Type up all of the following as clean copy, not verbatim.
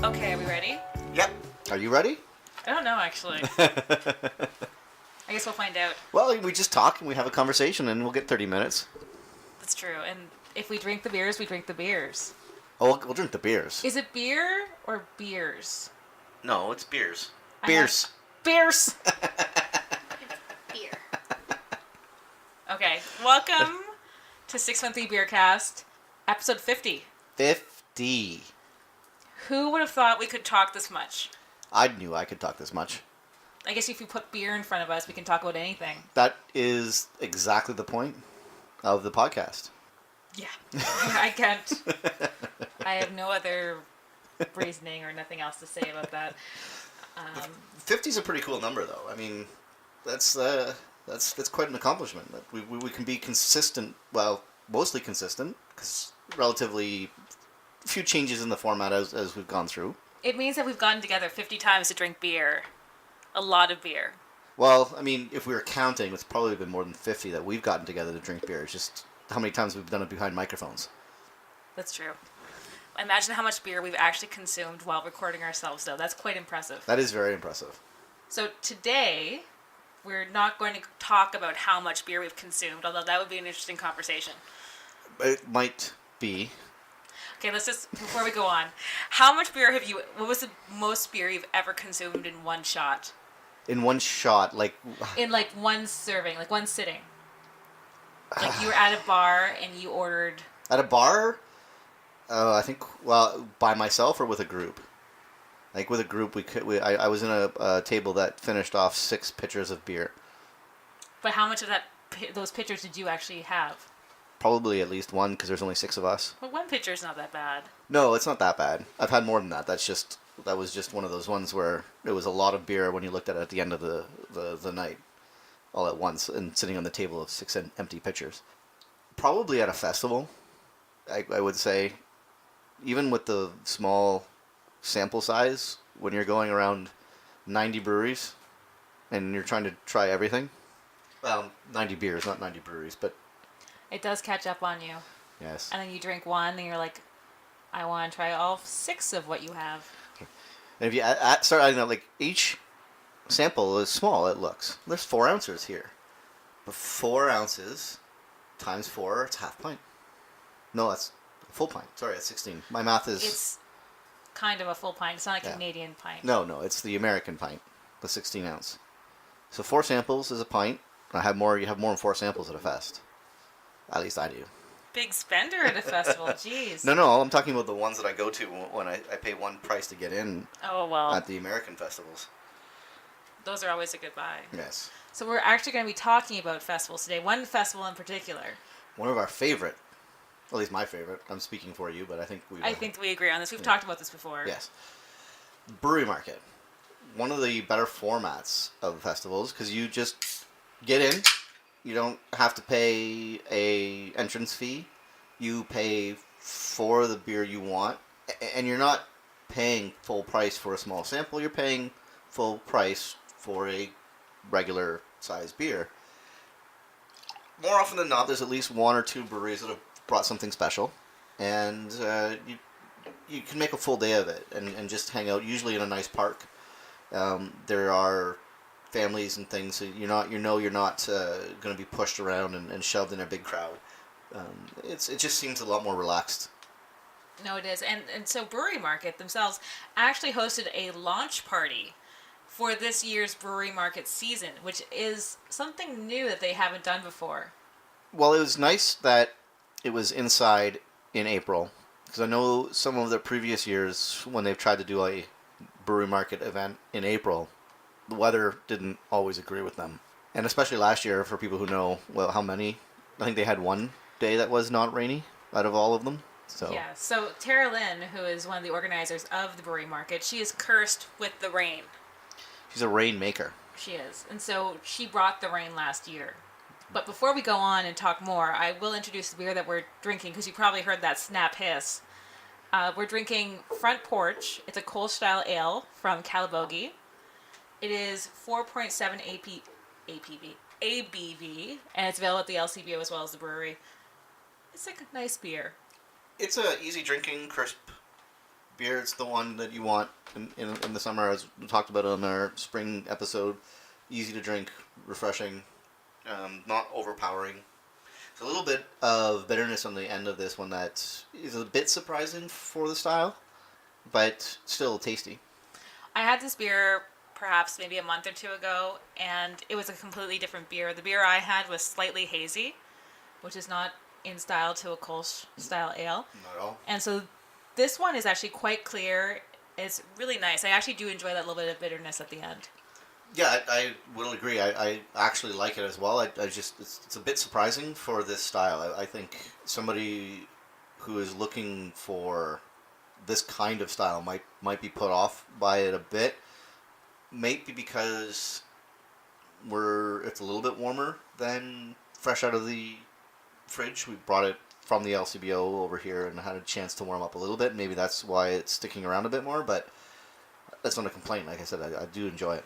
Okay, are we ready? Yep. Are you ready? I don't know, actually. I guess we'll find out. Well, we just talk and we have a conversation and we'll get 30 minutes. That's true. And if we drink the beers, we drink the beers. Oh, we'll drink the beers. Is it beer or beers? No, it's beers. Beers. Beers! Beer. Okay, welcome to 613BeerCast, episode 50. 50. Who would have thought we could talk this much? I knew I could talk this much. I guess if you put beer in front of us, we can talk about anything. That is exactly the point of the podcast. Yeah. I can't. I have no other reasoning or nothing else to say about that. 50 is a pretty cool number, though. I mean, that's quite an accomplishment. That we can be consistent, well, mostly consistent, because relatively few changes in the format as we've gone through. It means that we've gotten together 50 times to drink beer. A lot of beer. Well, I mean, if we were counting, it's probably been more than 50 that we've gotten together to drink beer. It's just how many times we've done it behind microphones. That's true. Imagine how much beer we've actually consumed while recording ourselves, though. That's quite impressive. That is very impressive. So today, we're not going to talk about how much beer we've consumed, although that would be an interesting conversation. It might be. Okay, let's just, before we go on, how much beer what was the most beer you've ever consumed in one shot? In one shot, like... In like one serving, like one sitting. Like you were at a bar and you ordered... At a bar? I think, well, by myself or with a group? Like with a group, I was in a table that finished off 6 pitchers of beer. But how much of those pitchers did you actually have? Probably at least one, because there's only 6 of us. Well, one pitcher's not that bad. No, it's not that bad. I've had more than that. That was just one of those ones where it was a lot of beer when you looked at it at the end of the night, all at once, and sitting on the table of 6 empty pitchers. Probably at a festival, I would say. Even with the small sample size, when you're going around 90 breweries and you're trying to try everything. Well, 90 beers, not 90 breweries, but... It does catch up on you. Yes. And then you drink one and you're like, I want to try all 6 of what you have. And if you start adding that, like, each sample is small, it looks. There's 4 ounces here. But 4 ounces times 4, it's half pint. No, that's a full pint. Sorry, it's 16. My math is... It's kind of a full pint. It's not a Canadian pint. No, it's the American pint, the 16 ounce. So 4 samples is a pint. You have more than 4 samples at a fest. At least I do. Big spender at a festival, jeez. No, I'm talking about the ones that I go to when I pay one price to get in. Oh, well. At the American festivals. Those are always a good buy. Yes. So we're actually going to be talking about festivals today. One festival in particular. One of our favorite, at least my favorite. I'm speaking for you, but I think we agree on this. We've talked about this before. Yes. Brewery Market. One of the better formats of festivals, because you just get in. You don't have to pay a entrance fee. You pay for the beer you want, and you're not paying full price for a small sample. You're paying full price for a regular size beer. More often than not, there's at least 1 or 2 breweries that have brought something special, and you can make a full day of it and just hang out. Usually in a nice park. There are families and things, so you're not going to be pushed around and shoved in a big crowd. It just seems a lot more relaxed. No, it is. And so Brewery Market themselves actually hosted a launch party for this year's Brewery Market season, which is something new that they haven't done before. Well, it was nice that it was inside in April, because I know some of the previous years when they've tried to do a Brewery Market event in April, the weather didn't always agree with them. And especially last year, for people who know, well, how many? I think they had one day that was not rainy out of all of them. So Tara Lynn, who is one of the organizers of the Brewery Market, she is cursed with the rain. She's a rain maker. She is. And so she brought the rain last year. But before we go on and talk more, I will introduce the beer that we're drinking, because you probably heard that snap hiss. We're drinking Front Porch. It's a Kolsch-style ale from Calabogie. It is 4.7 ABV, and it's available at the LCBO as well as the brewery. It's like a nice beer. It's a easy drinking, crisp beer. It's the one that you want in the summer, as we talked about on our spring episode. Easy to drink, refreshing, not overpowering. It's a little bit of bitterness on the end of this one that is a bit surprising for the style, but still tasty. I had this beer perhaps maybe a month or two ago, and it was a completely different beer. The beer I had was slightly hazy, which is not in style to a Kolsch style ale. Not at all. And so this one is actually quite clear. It's really nice. I actually do enjoy that little bit of bitterness at the end. Yeah, I will agree. I actually like it as well. I just it's a bit surprising for this style. I think somebody who is looking for this kind of style might be put off by it a bit. Maybe because it's a little bit warmer than fresh out of the fridge. We brought it from the LCBO over here and had a chance to warm up a little bit. Maybe that's why it's sticking around a bit more, but that's not a complaint. Like I said, I do enjoy it.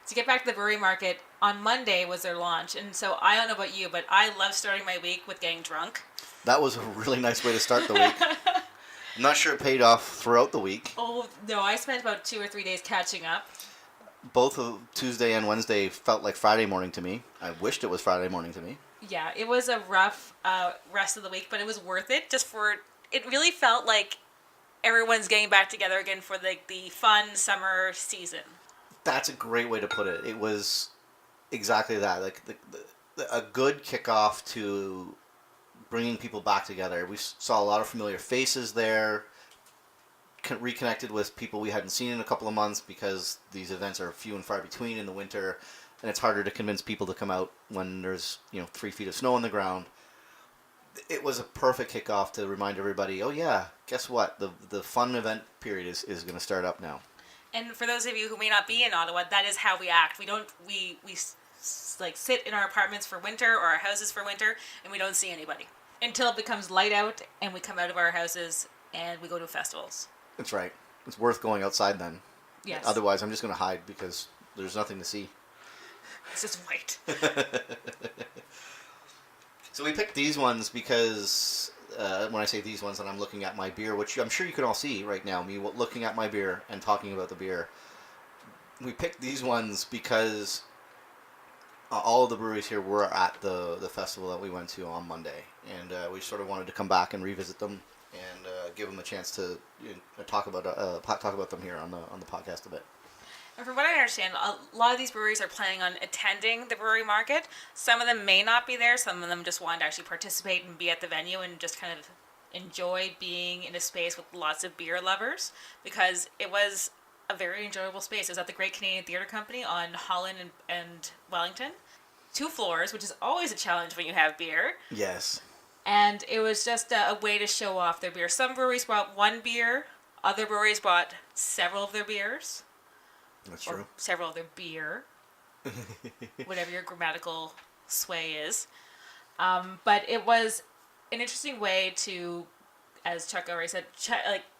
To get back to the Brewery Market, on Monday was their launch, and so I don't know about you, but I love starting my week with getting drunk. That was a really nice way to start the week. I'm not sure it paid off throughout the week. Oh, no, I spent about 2 or 3 days catching up. Both of Tuesday and Wednesday felt like Friday morning to me. I wished it was Friday morning to me. Yeah, it was a rough rest of the week, but it was worth it. It really felt like everyone's getting back together again for the fun summer season. That's a great way to put it. It was exactly that. Like a good kickoff to bringing people back together. We saw a lot of familiar faces there. Reconnected with people we hadn't seen in a couple of months because these events are few and far between in the winter, and it's harder to convince people to come out when there's 3 feet of snow on the ground. It was a perfect kickoff to remind everybody, oh yeah, guess what? The fun event period is going to start up now. And for those of you who may not be in Ottawa, that is how we act. We like sit in our apartments for winter or our houses for winter, and we don't see anybody until it becomes light out and we come out of our houses and we go to festivals. That's right. It's worth going outside then. Yes. Otherwise, I'm just going to hide because there's nothing to see. It's just white. So we picked these ones because when I say these ones, and I'm looking at my beer, which I'm sure you can all see right now, me looking at my beer and talking about the beer. We picked these ones because all of the breweries here were at the festival that we went to on Monday, and we sort of wanted to come back and revisit them and give them a chance to talk about them here on the podcast a bit. And from what I understand, a lot of these breweries are planning on attending the Brewery Market. Some of them may not be there. Some of them just want to actually participate and be at the venue and just kind of enjoy being in a space with lots of beer lovers, because it was a very enjoyable space. It was at the Great Canadian Theatre Company on Holland and Wellington. 2 floors, which is always a challenge when you have beer. Yes. And it was just a way to show off their beer. Some breweries brought 1 beer. Other breweries brought several of their beers. That's or true. Several of their beer. Whatever your grammatical sway is. But it was an interesting way to, as Chuck already said,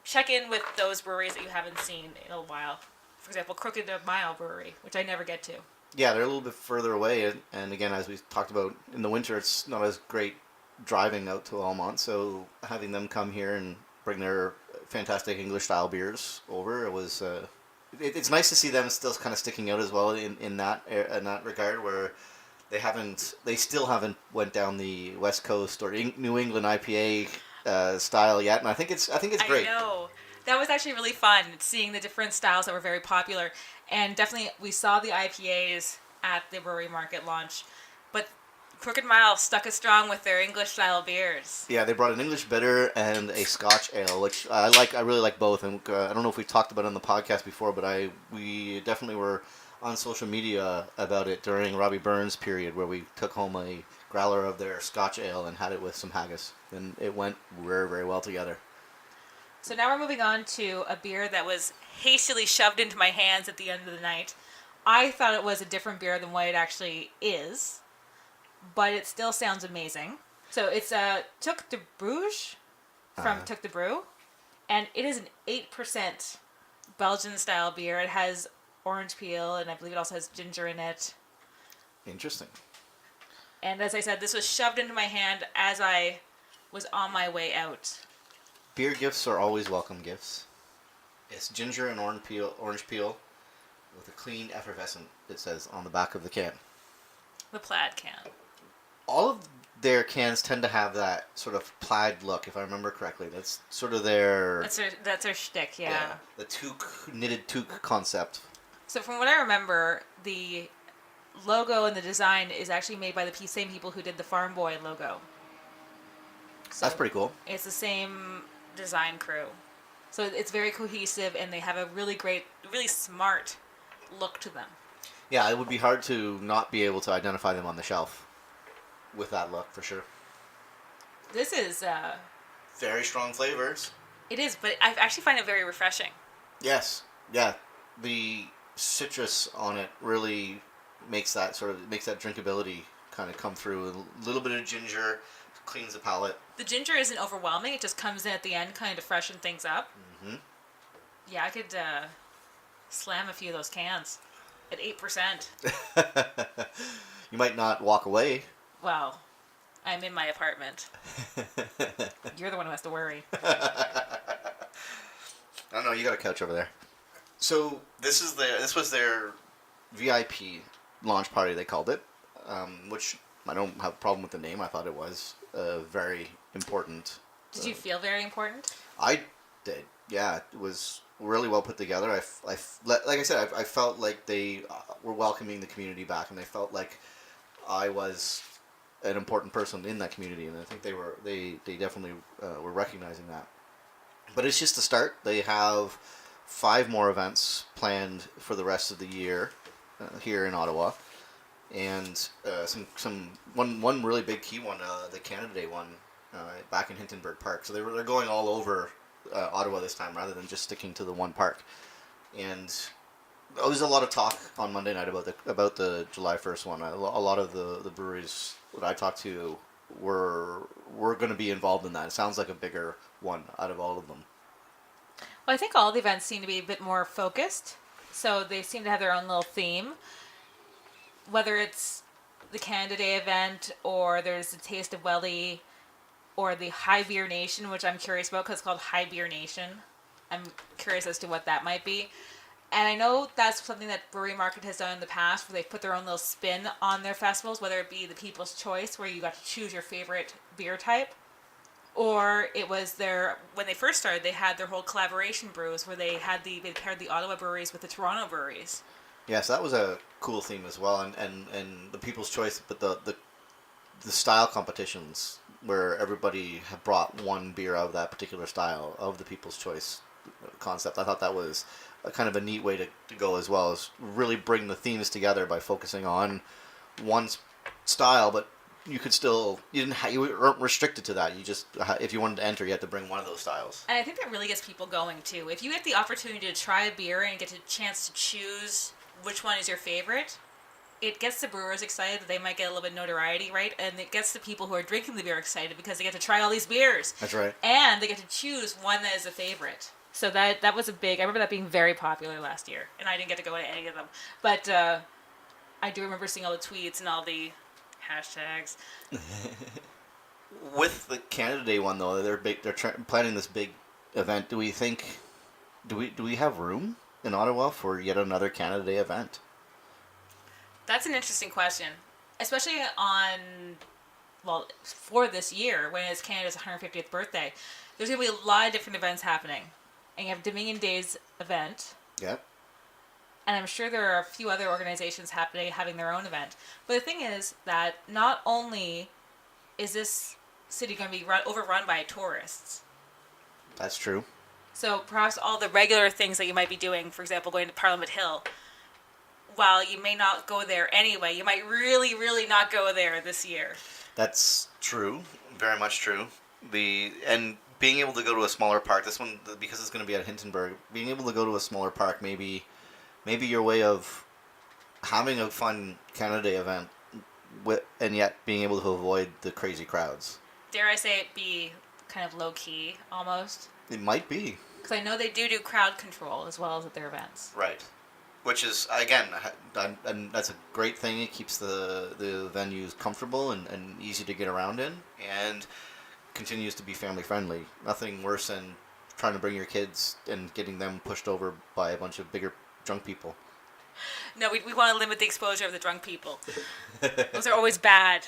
check in with those breweries that you haven't seen in a while. For example, Crooked Mile Brewery, which I never get to. Yeah, they're a little bit further away, and again, as we talked about, in the winter, it's not as great driving out to Almont, so having them come here and bring their fantastic English-style beers over, it was... It's nice to see them still kind of sticking out as well in that regard, where they still haven't went down the West Coast or New England IPA style yet, and I think it's great. I know. That was actually really fun, seeing the different styles that were very popular, and definitely we saw the IPAs at the Brewery Market launch, but Crooked Mile stuck it strong with their English style beers. Yeah, they brought an English bitter and a Scotch ale, which I like. I really like both, and I don't know if we talked about it on the podcast before, but we definitely were on social media about it during Robbie Burns' period, where we took home a growler of their Scotch ale and had it with some haggis, and it went very, very well together. So now we're moving on to a beer that was hastily shoved into my hands at the end of the night. I thought it was a different beer than what it actually is, but it still sounds amazing. So it's Took de Bruges from Took de Brew, and it is an 8% Belgian-style beer. It has orange peel, and I believe it also has ginger in it. Interesting. And as I said, this was shoved into my hand as I was on my way out. Beer gifts are always welcome gifts. It's ginger and orange peel with a clean effervescent, it says on the back of the can. The plaid can. All of their cans tend to have that sort of plaid look, if I remember correctly. That's sort of their... That's their shtick, yeah. The toque, knitted toque concept. So from what I remember, the logo and the design is actually made by the same people who did the Farm Boy logo. So that's pretty cool. It's the same design crew. So it's very cohesive, and they have a really great, really smart look to them. Yeah, it would be hard to not be able to identify them on the shelf with that look, for sure. This is... very strong flavors. It is, but I actually find it very refreshing. Yes. Yeah. The citrus on it really makes that drinkability kind of come through. A little bit of ginger cleans the palate. The ginger isn't overwhelming. It just comes in at the end kind of to freshen things up. Mm-hmm. Yeah, I could slam a few of those cans at 8%. You might not walk away. Well, I'm in my apartment. You're the one who has to worry. I don't know. You got a couch over there. So this was their VIP launch party, they called it, which I don't have a problem with the name. I thought it was very important. Did you feel very important? I did. Yeah, it was really well put together. Like I said, I felt like they were welcoming the community back, and they felt like I was an important person in that community, and I think they definitely were recognizing that. But it's just the start. They have 5 more events planned for the rest of the year here in Ottawa, and one really big key one, the Canada Day one, back in Hintonburg Park. So they're going all over Ottawa this time rather than just sticking to the one park. And there was a lot of talk on Monday night about the July 1st one. A lot of the breweries that I talked to were going to be involved in that. It sounds like a bigger one out of all of them. Well, I think all the events seem to be a bit more focused. So they seem to have their own little theme. Whether it's the Canada Day event, or there's the Taste of Welly, or the High Beer Nation, which I'm curious about because it's called High Beer Nation. I'm curious as to what that might be. And I know that's something that Brewery Market has done in the past, where they've put their own little spin on their festivals, whether it be the People's Choice, where you got to choose your favorite beer type, or it was when they first started, they had their whole collaboration brews, where they paired the Ottawa breweries with the Toronto breweries. Yes, that was a cool theme as well, and the People's Choice, but the style competitions where everybody had brought one beer of that particular style of the People's Choice concept. I thought that was a kind of a neat way to go as well, as really bring the themes together by focusing on one style, but you weren't restricted to that. You just, if you wanted to enter, you had to bring one of those styles. And I think that really gets people going too. If you get the opportunity to try a beer and get a chance to choose which one is your favorite, it gets the brewers excited that they might get a little bit of notoriety, right? And it gets the people who are drinking the beer excited because they get to try all these beers. That's right. And they get to choose one that is a favorite. So that was I remember that being very popular last year. And I didn't get to go to any of them. But I do remember seeing all the tweets and all the hashtags. With the Canada Day one, though, they're planning this big event. Do we have room in Ottawa for yet another Canada Day event? That's an interesting question, especially for this year, when it's Canada's 150th birthday. There's going to be a lot of different events happening. And you have Dominion Day's event. Yep. And I'm sure there are a few other organizations having their own event. But the thing is that not only is this city going to be overrun by tourists. That's true. So perhaps all the regular things that you might be doing, for example, going to Parliament Hill, while you may not go there anyway, you might really, really not go there this year. That's true. Very much true. And being able to go to a smaller park, this one, because it's going to be at Hintonburg, being able to go to a smaller park, maybe your way of having a fun Canada Day event, and yet being able to avoid the crazy crowds. Dare I say it be kind of low-key, almost? It might be. Because I know they do crowd control as well as at their events. Right. Which is, again, and that's a great thing. It keeps the venues comfortable and easy to get around in. And continues to be family friendly. Nothing worse than trying to bring your kids and getting them pushed over by a bunch of bigger drunk people. No, we want to limit the exposure of the drunk people. Those are always bad.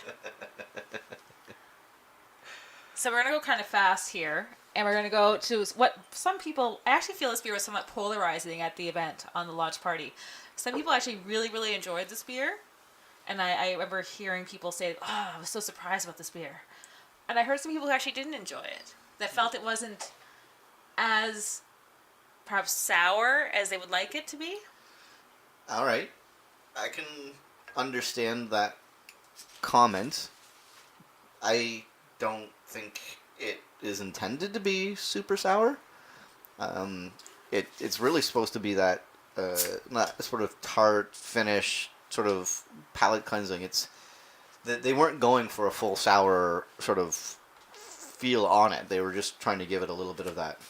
So we're going to go kind of fast here, and we're going to go to what some people... I actually feel this beer was somewhat polarizing at the event on the launch party. Some people actually really, really enjoyed this beer, and I remember hearing people say, oh, I was so surprised about this beer. And I heard some people who actually didn't enjoy it, that felt it wasn't as perhaps sour as they would like it to be. All right. I can understand that comment. I don't think it is intended to be super sour. It's really supposed to be that not sort of tart finish, sort of palate cleansing. They weren't going for a full sour sort of feel on it. They were just trying to give it a little bit of that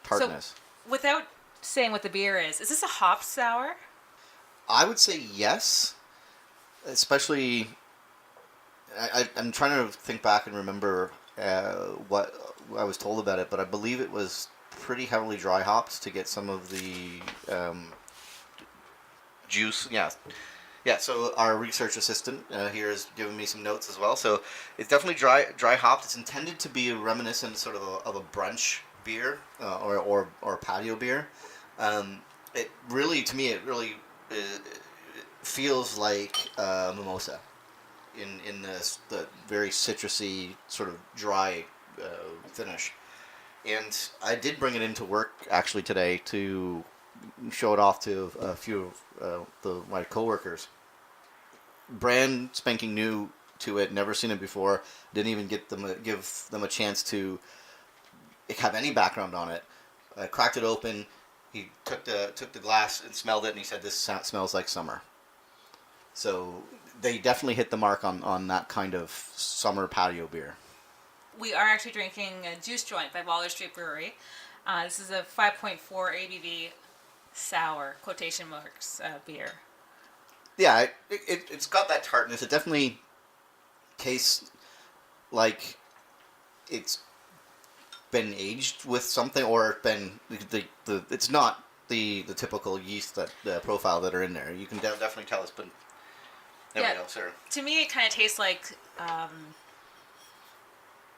tartness. So, without saying what the beer is this a hop sour? I would say yes, especially. I'm trying to think back and remember what I was told about it, but I believe it was pretty heavily dry hopped to get some of the juice. Yeah. So our research assistant here is giving me some notes as well. So it's definitely dry hopped. It's intended to be reminiscent sort of a brunch beer or patio beer. It really, to me, it feels like mimosa. In the very citrusy sort of dry finish, and I did bring it into work actually today to show it off to a few of my coworkers. Brand spanking new to it, never seen it before. Didn't even give them a chance to have any background on it. I cracked it open. He took the glass and smelled it, and he said, "This smells like summer." So they definitely hit the mark on that kind of summer patio beer. We are actually drinking a Juice Joint by Waller Street Brewery. This is a 5.4 ABV sour, quotation marks, beer. Yeah, it's got that tartness. It definitely tastes like it's been aged with something, or been it's not the typical yeast profile that are in there. You can definitely tell it's been. There we go, sir. To me, it kind of tastes like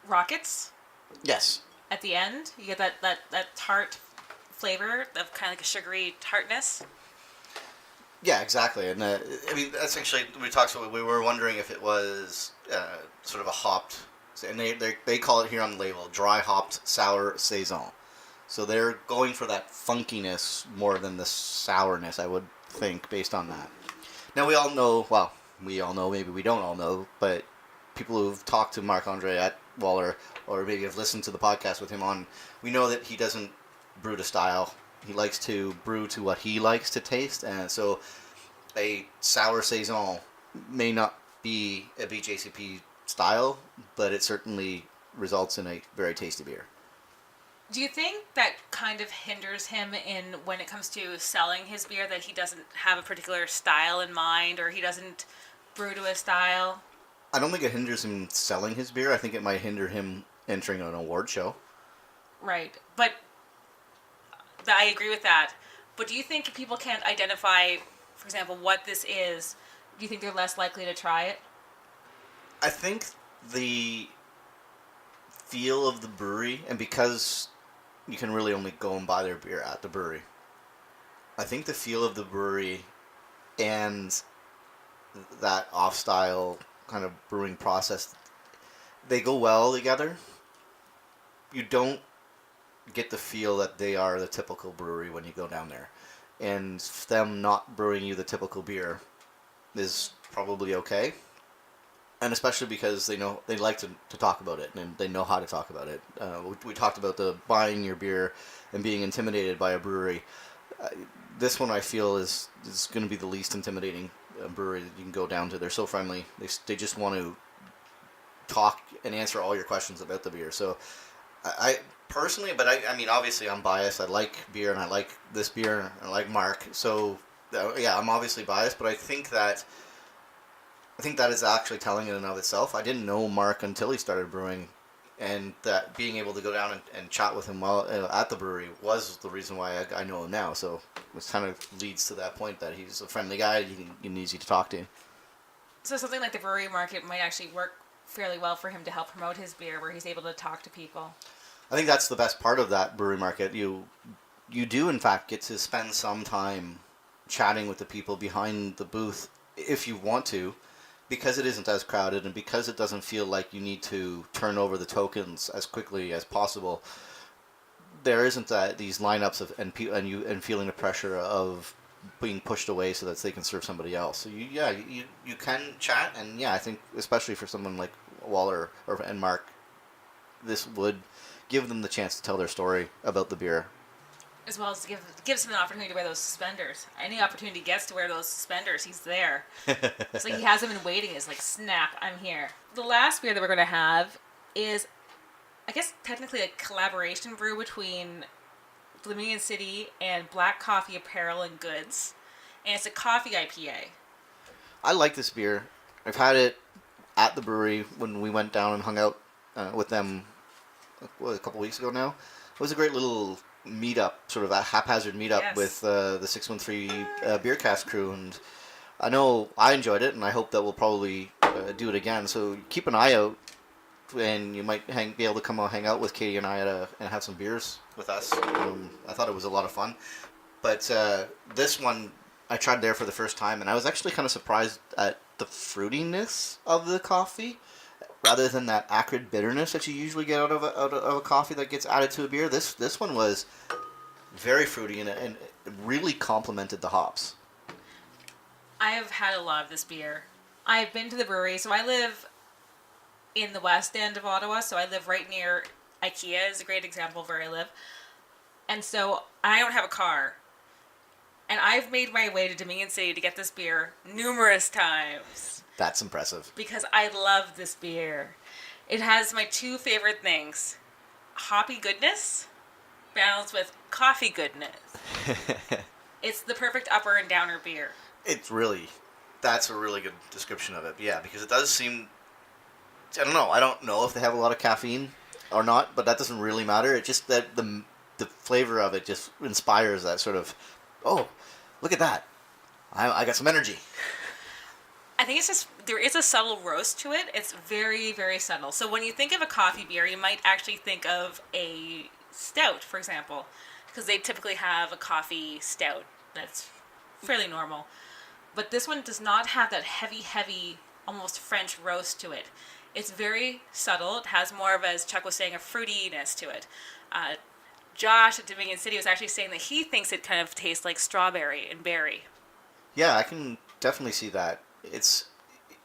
rockets. Yes. At the end, you get that tart flavor of kind of like a sugary tartness. Yeah, exactly. And I mean, that's actually we were wondering if it was sort of a hopped, and they call it here on the label dry hopped sour saison. So they're going for that funkiness more than the sourness, I would think, based on that. Now we all know, maybe we don't all know, but people who've talked to Marc-Andre at Waller, or maybe have listened to the podcast with him on, we know that he doesn't brew to style. He likes to brew to what he likes to taste, and so a sour saison may not be a BJCP style, but it certainly results in a very tasty beer. Do you think that kind of hinders him in when it comes to selling his beer, that he doesn't have a particular style in mind, or he doesn't brew to a style? I don't think it hinders him selling his beer. I think it might hinder him entering an award show. Right. But I agree with that. But do you think if people can't identify, for example, what this is, do you think they're less likely to try it? I think the feel of the brewery, and because you can really only go and buy their beer at the brewery, I think the feel of the brewery and that off-style kind of brewing process, they go well together. You don't get the feel that they are the typical brewery when you go down there. And them not brewing you the typical beer is probably okay. And especially because they like to talk about it, and they know how to talk about it. We talked about the buying your beer and being intimidated by a brewery. This one I feel is going to be the least intimidating brewery that you can go down to. They're so friendly. They just want to talk and answer all your questions about the beer. So I personally, but I mean, obviously I'm biased. I like beer, and I like this beer, and I like Mark. So yeah, I'm obviously biased, but I think that is actually telling in and of itself. I didn't know Mark until he started brewing And that being able to go down and chat with him while at the brewery was the reason why I know him now. So it kind of leads to that point that he's a friendly guy and easy to talk to. So something like the Brewery Market might actually work fairly well for him to help promote his beer, where he's able to talk to people. I think that's the best part of that Brewery Market. You do, in fact, get to spend some time chatting with the people behind the booth if you want to, because it isn't as crowded and because it doesn't feel like you need to turn over the tokens as quickly as possible. There isn't these lineups and feeling the pressure of being pushed away so that they can serve somebody else. So you can chat, and I think especially for someone like Waller and Mark, this would give them the chance to tell their story about the beer. As well as gives him an opportunity to wear those suspenders. Any opportunity he gets to wear those suspenders, he's there. It's like he has them in waiting. It's like, snap, I'm here. The last beer that we're going to have is, I guess, technically a collaboration brew between Dominion City and Black Coffee Apparel and Goods. And it's a coffee IPA. I like this beer. I've had it at the brewery when we went down and hung out with them a couple weeks ago now. It was a great little meetup, sort of a haphazard meetup with the 613 BeerCast crew, and I know I enjoyed it, and I hope that we'll probably do it again. So keep an eye out, and you might be able to come hang out with Katy and I and have some beers with us. I thought it was a lot of fun, but this one I tried there for the first time, and I was actually kind of surprised at the fruitiness of the coffee, rather than that acrid bitterness that you usually get out of a coffee that gets added to a beer. This one was very fruity and it really complemented the hops. I have had a lot of this beer. I've been to the brewery, so I live in the west end of Ottawa, so I live right near IKEA is a great example of where I live. And so I don't have a car. And I've made my way to Dominion City to get this beer numerous times. That's impressive. Because I love this beer. It has my two favorite things. Hoppy goodness balanced with coffee goodness. It's the perfect upper and downer beer. That's a really good description of it. Yeah, because it does seem, I don't know if they have a lot of caffeine or not, but that doesn't really matter. It's just that the flavor of it just inspires that sort of, oh, look at that. I got some energy. I think it's just, there is a subtle roast to it. It's very, very subtle. So when you think of a coffee beer, you might actually think of a stout, for example, because they typically have a coffee stout that's fairly normal. But this one does not have that heavy, almost French roast to it. It's very subtle. It has more of, as Chuck was saying, a fruitiness to it. Josh at Dominion City was actually saying that he thinks it kind of tastes like strawberry and berry. Yeah, I can definitely see that.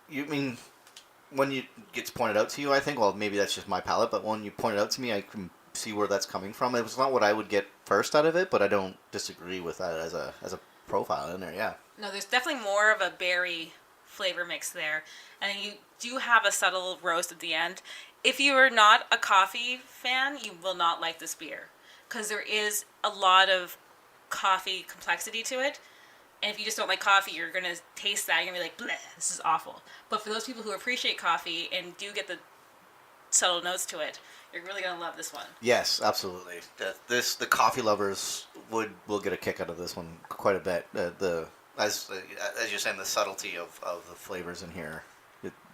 When it gets pointed out to you, I think, well, maybe that's just my palate, but when you point it out to me, I can see where that's coming from. It was not what I would get first out of it, but I don't disagree with that as a profile in there, yeah. No, there's definitely more of a berry flavor mix there. And you do have a subtle roast at the end. If you are not a coffee fan, you will not like this beer. Because there is a lot of coffee complexity to it. And if you just don't like coffee, you're going to taste that. You're going to be like, bleh, this is awful. But for those people who appreciate coffee and do get the subtle notes to it, you're really going to love this one. Yes, absolutely. The coffee lovers will get a kick out of this one quite a bit. As you're saying, the subtlety of the flavors in here.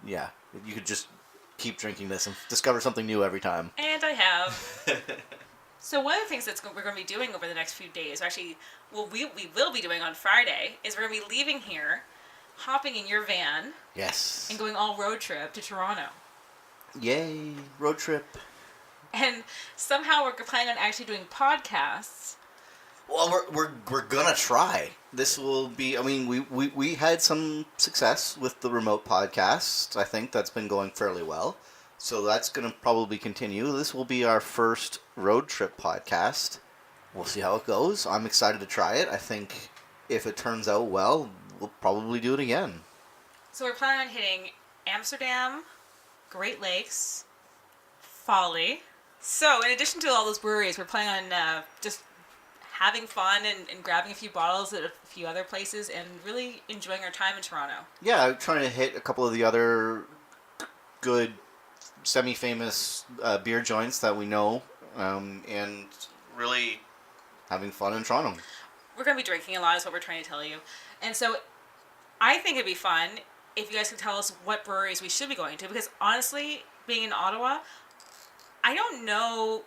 You could just keep drinking this and discover something new every time. And I have. So one of the things we're going to be doing over the next few days, actually, we will be doing on Friday, is we're going to be leaving here, hopping in your van. Yes. And going all road trip to Toronto. Yay, road trip. And somehow we're planning on actually doing podcasts. Well, we're gonna try. This will be. I mean, we had some success with the remote podcast. I think that's been going fairly well. So that's gonna probably continue. This will be our first road trip podcast. We'll see how it goes. I'm excited to try it. I think if it turns out well, we'll probably do it again. So we're planning on hitting Amsterdam, Great Lakes, Folly. So in addition to all those breweries, we're planning on just having fun and grabbing a few bottles at a few other places and really enjoying our time in Toronto. Yeah, I'm trying to hit a couple of the other good semi-famous beer joints that we know, and really having fun in Toronto. We're going to be drinking a lot is what we're trying to tell you. And so I think it'd be fun if you guys could tell us what breweries we should be going to, because honestly, being in Ottawa, I don't know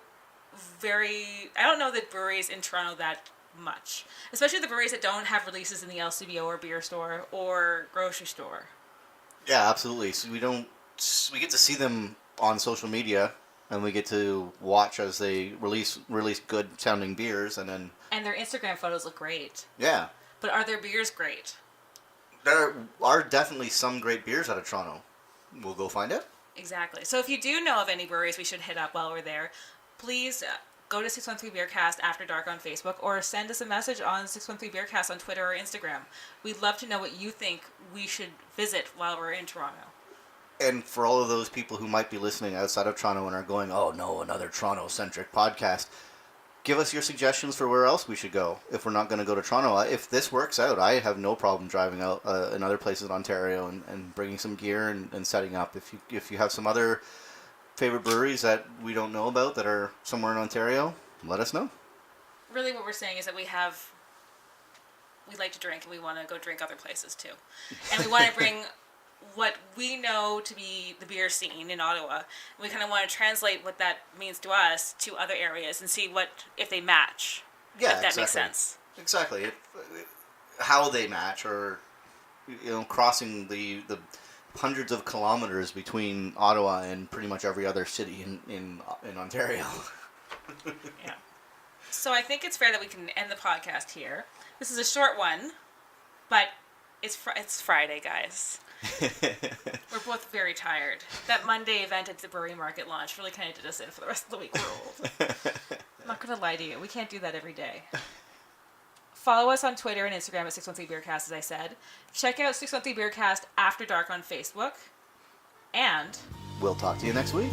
the breweries in Toronto that much, especially the breweries that don't have releases in the LCBO or beer store or grocery store. Yeah, absolutely. So we get to see them on social media, and we get to watch as they release good sounding beers, and their Instagram photos look great. Yeah. But are their beers great? There are definitely some great beers out of Toronto. We'll go find out. Exactly. So if you do know of any breweries we should hit up while we're there, please go to 613BeerCast After Dark on Facebook, or send us a message on 613BeerCast on Twitter or Instagram. We'd love to know what you think we should visit while we're in Toronto. And for all of those people who might be listening outside of Toronto and are going, oh no, another Toronto-centric podcast, give us your suggestions for where else we should go if we're not going to go to Toronto. If this works out, I have no problem driving out in other places in Ontario and bringing some gear and setting up. If you have some other favorite breweries that we don't know about that are somewhere in Ontario, let us know. Really what we're saying is that we like to drink, and we want to go drink other places too. And we want to bring what we know to be the beer scene in Ottawa. We kind of want to translate what that means to us to other areas and see if they match. Yeah, if that makes sense. Exactly. How they match, or crossing the hundreds of kilometers between Ottawa and pretty much every other city in Ontario. Yeah. So I think it's fair that we can end the podcast here. This is a short one, but it's Friday, guys. We're both very tired. That Monday event at the Brewery Market launch really kind of did us in for the rest of the week. We're old. I'm not going to lie to you. We can't do that every day. Follow us on Twitter and Instagram at 613BeerCast, as I said. Check out 613BeerCast After Dark on Facebook. And we'll talk to you next week.